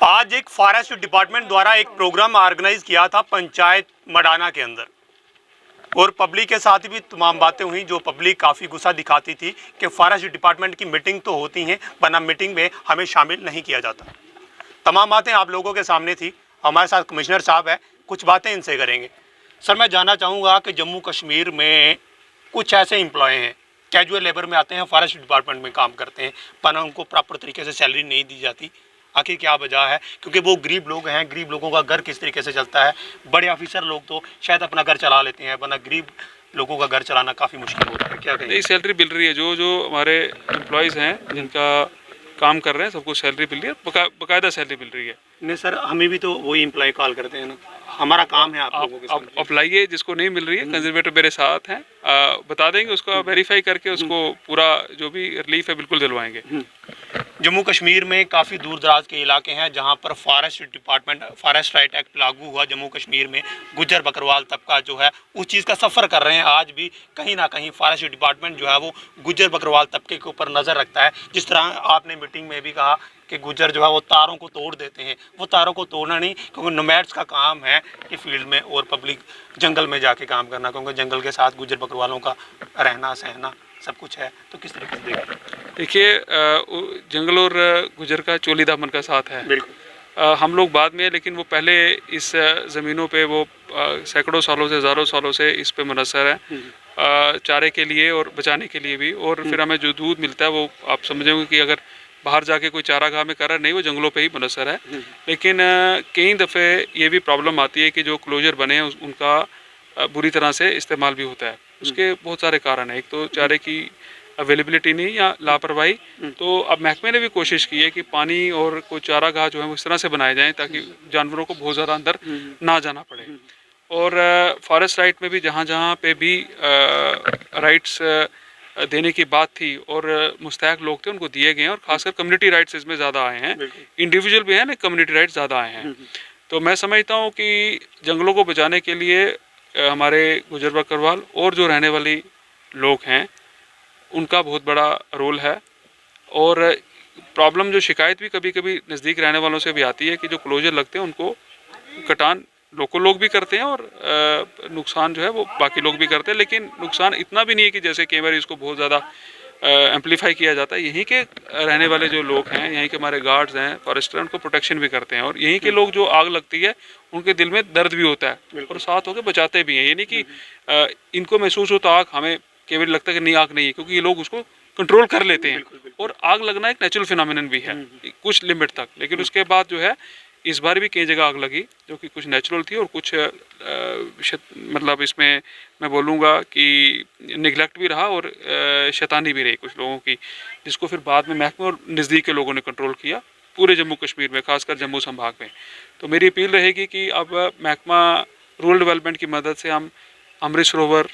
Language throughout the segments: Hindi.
आज एक फॉरेस्ट डिपार्टमेंट द्वारा एक प्रोग्राम ऑर्गेनाइज किया था पंचायत मडाना के अंदर, और पब्लिक के साथ भी तमाम बातें हुई। जो पब्लिक काफ़ी गुस्सा दिखाती थी कि फॉरेस्ट डिपार्टमेंट की मीटिंग तो होती हैं, वरना मीटिंग में हमें शामिल नहीं किया जाता। तमाम बातें आप लोगों के सामने थी। हमारे साथ कमिश्नर साहब है, कुछ बातें इनसे करेंगे। सर, मैं जानना चाहूँगा कि जम्मू कश्मीर में कुछ ऐसे एम्प्लॉय हैं, कैजुअल लेबर में आते हैं, फॉरेस्ट डिपार्टमेंट में काम करते हैं, पर उनको प्रॉपर तरीके से सैलरी नहीं दी जाती। आखिर क्या वजह है? क्योंकि वो गरीब लोग हैं, गरीब लोगों का घर किस तरीके से चलता है। बड़े ऑफिसर लोग तो शायद अपना घर चला लेते हैं, वरना गरीब लोगों का घर चलाना काफ़ी मुश्किल होता है। क्या कहें? नहीं, सैलरी मिल रही है। जो जो हमारे एम्प्लॉयज़ हैं जिनका काम कर रहे हैं, सबको सैलरी मिल रही है, बाकायदा सैलरी मिल रही है। नहीं सर, हमें भी तो वही एम्प्लॉय कॉल करते हैं ना, हमारा काम है आप लोगों के साथ। अप्लाइए, जिसको नहीं मिल रही है, कंजर्वेटर मेरे साथ हैं, बता देंगे, उसका वेरीफाई करके उसको पूरा जो भी रिलीफ है बिल्कुल दिलवाएंगे। जम्मू कश्मीर में काफ़ी दूर दराज के इलाके हैं जहां पर forest department, forest right act लागू हुआ जम्मू कश्मीर में। गुज्जर बकरवाल तबका जो है उस चीज़ का सफ़र कर रहे हैं। आज भी कहीं ना कहीं फॉरेस्ट डिपार्टमेंट जो है वो गुज्जर बकरवाल तबके के ऊपर नज़र रखता है। जिस तरह आपने मीटिंग में भी कहा कि गुज्जर जो है वो तारों को तोड़ देते हैं, वो तारों को तोड़ना नहीं, क्योंकि नोमैड्स का काम है कि फील्ड में और पब्लिक जंगल में जाके काम करना, क्योंकि जंगल के साथ गुज्जर बकरवालों का रहना सहना सब कुछ है। तो किस तरीके से देखिए, जंगल और गुजर का चोली दामन का साथ है। बिल्कुल। हम लोग बाद में, लेकिन वो पहले इस ज़मीनों पे वो सैकड़ों सालों से, हज़ारों सालों से इस पे मुनसर है, चारे के लिए और बचाने के लिए भी। और फिर हमें जो दूध मिलता है वो आप समझोगे कि अगर बाहर जाके कोई चारागाह में कर रहा है, नहीं, वो जंगलों पे ही मुनसर है। लेकिन कई दफ़े ये भी प्रॉब्लम आती है कि जो क्लोजर बने हैं उनका बुरी तरह से इस्तेमाल भी होता है। उसके बहुत सारे कारण हैं। एक तो चारे की अवेलेबिलिटी नहीं या लापरवाही। तो अब महकमे ने भी कोशिश की है कि पानी और कोई चारागाह जो है वो इस तरह से बनाए जाएं ताकि जानवरों को बहुत ज़्यादा अंदर ना जाना पड़े। और फॉरेस्ट राइट में भी जहाँ जहाँ पे भी राइट्स देने की बात थी और मुस्तहक लोग थे, उनको दिए गए हैं। और खासकर कम्युनिटी राइट्स इसमें ज़्यादा आए हैं, इंडिविजुअल भी हैं ना, कम्युनिटी राइट्स ज़्यादा आए हैं। तो मैं समझता हूँ कि जंगलों को बचाने के लिए हमारे गुजर बकरवाल और जो रहने वाली लोग हैं उनका बहुत बड़ा रोल है। और प्रॉब्लम, जो शिकायत भी कभी कभी नज़दीक रहने वालों से भी आती है कि जो क्लोजर लगते हैं उनको कटान लोकल लोग भी करते हैं और नुकसान जो है वो बाकी लोग भी करते हैं। लेकिन नुकसान इतना भी नहीं है कि जैसे कई बार इसको बहुत ज़्यादा एम्पलीफाई किया जाता है। यहीं के रहने वाले जो लोग हैं, यहीं के हमारे गार्ड्स हैं, फॉरेस्टर, उनको प्रोटेक्शन भी करते हैं। और यहीं के लोग जो आग लगती है उनके दिल में दर्द भी होता है और साथ होकर बचाते भी हैं। ये नहीं कि इनको महसूस होता आग, हमें केवल लगता है कि नहीं, आग नहीं है, क्योंकि ये लोग उसको कंट्रोल कर लेते हैं। और आग लगना एक नेचुरल फिनोमिनन भी है कुछ लिमिट तक। लेकिन उसके बाद जो है, इस बार भी कई जगह आग लगी जो कि कुछ नेचुरल थी और कुछ मतलब इसमें मैं बोलूँगा कि निगलेक्ट भी रहा और शैतानी भी रही कुछ लोगों की, जिसको फिर बाद में महकमे और नज़दीक के लोगों ने कंट्रोल किया पूरे जम्मू कश्मीर में, खासकर जम्मू संभाग में। तो मेरी अपील रहेगी कि अब महकमा रूरल डेवलपमेंट की मदद से हम अमृत सरोवर,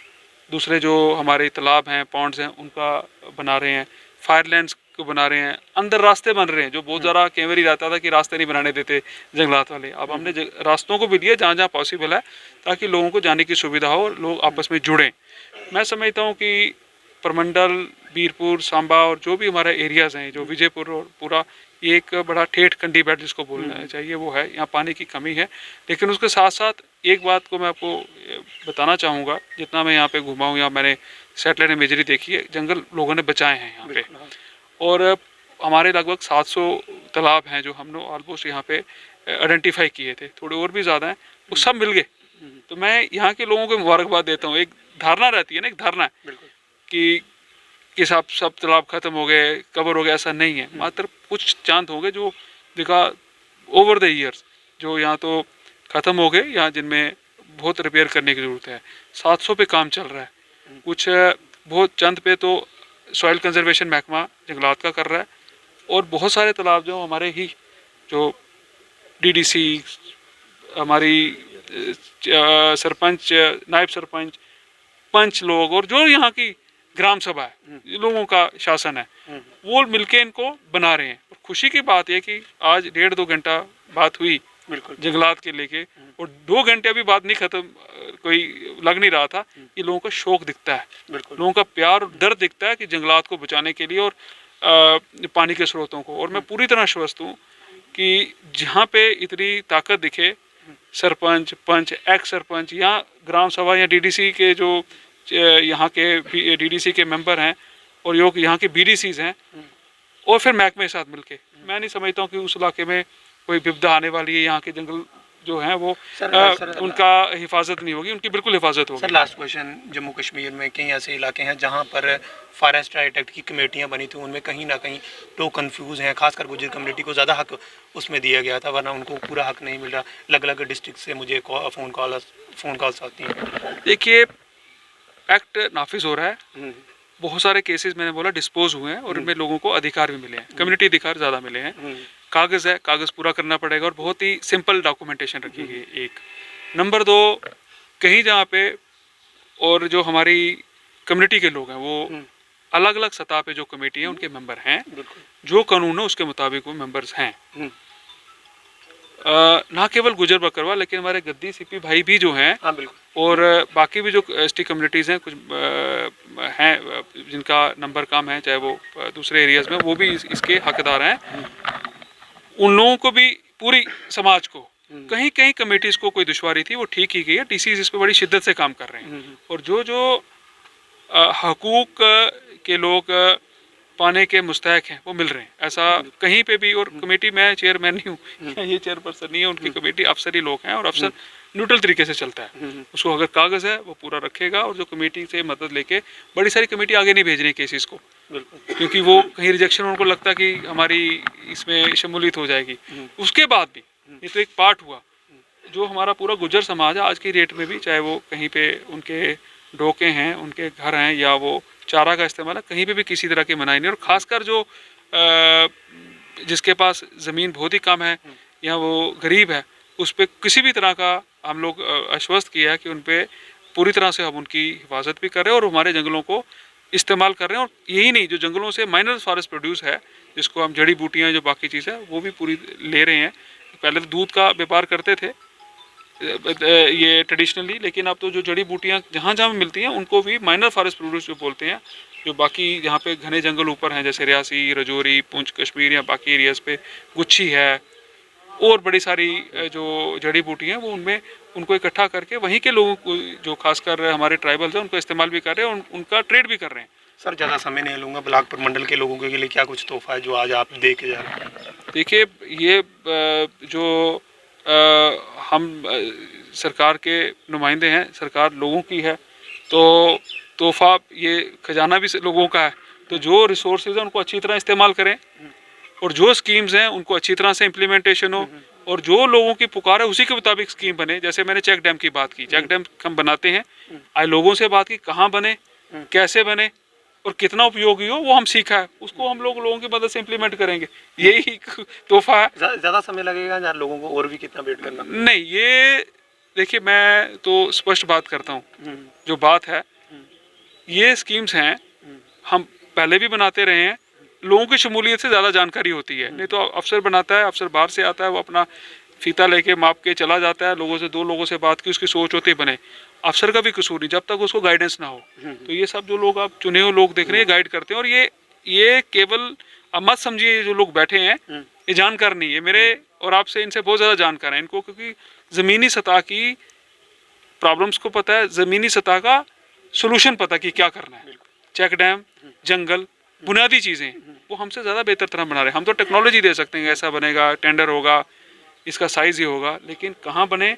दूसरे जो हमारे तालाब हैं, पॉन्ड्स हैं, उनका बना रहे हैं, फायरलैंड्स को बना रहे हैं, अंदर रास्ते बन रहे हैं। जो बहुत ज़्यादा कई बार रहता था कि रास्ते नहीं बनाने देते जंगलात वाले, अब हमने रास्तों को भी दिया जहाँ जहाँ पॉसिबल है, ताकि लोगों को जाने की सुविधा हो और लोग आपस में जुड़ें। मैं समझता हूँ कि परमंडल, बीरपुर, सांबा और जो भी हमारे एरियाज़ हैं, जो विजयपुर और पूरा, ये एक बड़ा ठेठ कंडी बेल्ट जिसको बोलना चाहिए वो है। यहाँ पानी की कमी है। लेकिन उसके साथ साथ एक बात को मैं आपको बताना चाहूँगा, जितना मैं यहाँ पे घूमा हूँ, यहाँ मैंने सैटेलाइट इमेजरी देखी है, जंगल लोगों ने बचाए हैं यहाँ पे। और हमारे लगभग 700 तालाब हैं जो हमने ऑलमोस्ट यहाँ पे आइडेंटिफाई किए थे, थोड़े और भी ज़्यादा हैं, वो सब मिल गए। तो मैं यहाँ के लोगों को मुबारकबाद देता हूँ। एक धारणा रहती है ना, एक धारणा है कि सब तालाब खत्म हो गए, कवर हो गए, ऐसा नहीं है। मात्र कुछ चांद हो गए जो दिखा ओवर द ईयर्स, जो यहाँ तो ख़त्म हो गए, यहाँ जिनमें बहुत रिपेयर करने की ज़रूरत है। 700 पे काम चल रहा है, कुछ बहुत चंद पे तो सॉइल कंजर्वेशन महकमा जंगलात का कर रहा है। और बहुत सारे तालाब जो हमारे ही जो डीडीसी, हमारी सरपंच, नायब सरपंच, पंच लोग और जो यहाँ की ग्राम सभा है, लोगों का शासन है, वो मिलके इनको बना रहे हैं। और खुशी की बात है कि आज 1.5-2 घंटा बात हुई जंगलात के लेके, और 2 घंटे अभी बात नहीं खत्म, कोई लग नहीं रहा था। ये लोगों का शौक दिखता है, लोगों का प्यार और दर्द दिखता है कि जंगलात को बचाने के लिए और पानी के स्रोतों को। और मैं पूरी तरह आश्वस्त हूँ कि जहाँ पे इतनी ताकत दिखे, सरपंच, पंच, एक्स सरपंच या ग्राम सभा या डीडीसी के जो यहाँ के डीडीसी के मेंबर हैं और यहाँ के बीडीसीज हैं और फिर महकमे के साथ मिलके, मैं नहीं समझता हूँ कि उस इलाके में कोई विपदा आने वाली है। यहाँ के जंगल जो हैं वो उनका हिफाजत नहीं होगी, उनकी बिल्कुल हिफाजत होगी। Sir last question, Jammu Kashmir में कई ऐसे इलाके हैं जहाँ पर फॉरेस्ट राइट एक्ट की कमेटियाँ बनी थी, उनमें कहीं ना कहीं लोग कंफ्यूज हैं, खासकर गुजर कम्युनिटी को ज़्यादा हक उसमें दिया गया था, वरना उनको पूरा हक नहीं मिल रहा। अलग अलग डिस्ट्रिक्ट से मुझे फ़ोन कॉल्स आती हैं। देखिए, एक्ट नाफिज हो रहा है, बहुत सारे केसेस मैंने बोला डिस्पोज हुए हैं और इनमें लोगों को अधिकार भी मिले हैं, कम्युनिटी अधिकार ज़्यादा मिले हैं। कागज़ है, कागज़ पूरा करना पड़ेगा और बहुत ही सिंपल डॉक्यूमेंटेशन रखी गई। एक नंबर 2, कहीं जहाँ पे और जो हमारी कम्युनिटी के लोग हैं वो अलग अलग सतह पे जो कमेटी है उनके मेंबर हैं, जो कानून है उसके मुताबिक वो मेंबर्स हैं। ना केवल गुजर बकरवा लेकिन हमारे गद्दी सीपी भाई भी जो हैं और बाकी भी जो एसटी कम्युनिटीज़ हैं, कुछ हैं जिनका नंबर कम है, चाहे वो दूसरे एरियाज़ में, वो भी इसके हकदार हैं। उन लोगों को भी, पूरी समाज को, कहीं कहीं कमेटीज़ को कोई दुश्वारी थी वो ठीक की गई है। डीसीज इस पर बड़ी शिद्दत से काम कर रहे हैं और जो हकूक के लोग पाने के मुस्तहक हैं वो मिल रहे हैं, ऐसा कहीं पे भी। और कमेटी, मैं चेयरमैन नहीं हूँ, ये चेयरपर्सन नहीं है, उनकी कमेटी अफसरी लोग हैं और अफसर न्यूट्रल तरीके से चलता है। उसको अगर कागज़ है वो पूरा रखेगा और जो कमेटी से मदद लेके, बड़ी सारी कमेटी आगे नहीं भेज रही केसेस को, क्योंकि वो कहीं रिजेक्शन, उनको लगता कि हमारी इसमें शमूलियत हो जाएगी। उसके बाद भी ये तो एक पार्ट हुआ, जो हमारा पूरा गुजर समाज है आज की डेट में भी, चाहे वो कहीं पे उनके डोके हैं, उनके घर हैं या वो चारा का इस्तेमाल है, कहीं पे भी किसी तरह की मनाही नहीं। और ख़ासकर जो जिसके पास ज़मीन बहुत ही कम है या वो गरीब है, उस पर किसी भी तरह का हम लोग आश्वस्त किया है कि उन पर पूरी तरह से हम उनकी हिफाजत भी कर रहे हैं और हमारे जंगलों को इस्तेमाल कर रहे हैं। और यही नहीं, जो जंगलों से माइनर फॉरेस्ट प्रोड्यूस है, जिसको हम जड़ी बूटियाँ, जो बाकी चीज़ है, वो भी पूरी ले रहे हैं। पहले तो दूध का व्यापार करते थे ये ट्रेडिशनली, लेकिन अब तो जो जड़ी बूटियाँ जहाँ जहाँ मिलती हैं उनको भी माइनर फॉरेस्ट प्रोड्यूस जो बोलते हैं, जो बाकी यहाँ पे घने जंगल ऊपर हैं, जैसे रियासी, रजौरी, पुंछ, कश्मीर या बाकी एरियाज़ पे गुच्छी है और बड़ी सारी जो जड़ी बूटी हैं, वो उनमें उनको इकट्ठा करके वहीं के लोगों को, जो खासकर हमारे ट्राइबल्स हैं, उनको इस्तेमाल भी कर रहे हैं और उनका ट्रेड भी कर रहे हैं। सर ज़्यादा समय नहीं लूँगा, ब्लॉक प्रमंडल के लोगों के लिए क्या कुछ तोहफा है जो आज आप दे के जा रहे हैं? देखिए, ये जो हम सरकार के नुमाइंदे हैं, सरकार लोगों की है, तो तोहफा ये खजाना भी लोगों का है, तो जो रिसोर्सेज हैं उनको अच्छी तरह इस्तेमाल करें और जो स्कीम्स हैं उनको अच्छी तरह से इम्प्लीमेंटेशन हो और जो लोगों की पुकार है उसी के मुताबिक स्कीम बने। जैसे मैंने चेक डैम की बात की, चेक डैम हम बनाते हैं, आज लोगों से बात की, कहाँ बने, कैसे बने और कितना उपयोगी हो, वो हम सीखा है, उसको हम लोगों की मदद से इम्प्लीमेंट करेंगे। यही तोहफा है। ज़्यादा समय लगेगा या लोगों को और भी कितना वेट करना? नहीं, ये देखिए, मैं तो स्पष्ट बात करता हूँ, जो बात है, ये स्कीम्स हैं, हम पहले भी बनाते रहे हैं, लोगों की शमूलियत से ज़्यादा जानकारी होती है। नहीं तो अफसर बनाता है, अफसर बाहर से आता है, वो अपना फीता लेके माप के चला जाता है, लोगों से, 2 लोगों से बात की, उसकी सोच होती बने, अफसर का भी कसूर नहीं जब तक उसको गाइडेंस ना हो। तो ये सब जो लोग आप चुने हुए लोग देख रहे हैं, गाइड करते हैं। और ये केवल अब मत समझिए जो लोग बैठे हैं ये जानकार नहीं है, मेरे और आपसे इनसे बहुत ज़्यादा जानकार है इनको, क्योंकि ज़मीनी सतह की प्रॉब्लम्स को पता है, ज़मीनी सतह का सोल्यूशन पता कि क्या करना है। चेक डैम, जंगल, बुनियादी चीज़ें वो हमसे ज़्यादा बेहतर तरह बना रहे हैं। हम तो टेक्नोलॉजी दे सकते हैं, ऐसा बनेगा, टेंडर होगा, इसका साइज़ ये होगा, लेकिन कहाँ बने,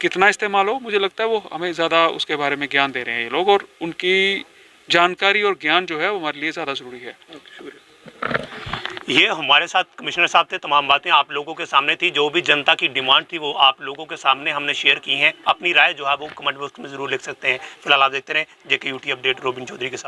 कितना इस्तेमाल हो, मुझे लगता है वो हमें ज़्यादा उसके बारे में ज्ञान दे रहे हैं ये लोग, और उनकी जानकारी और ज्ञान जो है वो हमारे लिए ज़्यादा ज़रूरी है। ये हमारे साथ कमिश्नर साहब थे, तमाम बातें आप लोगों के सामने थी, जो भी जनता की डिमांड थी वो आप लोगों के सामने हमने शेयर की हैं। अपनी राय जो है वो कमेंट बॉक्स में ज़रूर लिख सकते हैं। फिलहाल आप देखते रहें JKUT अपडेट रोबिन चौधरी के साथ।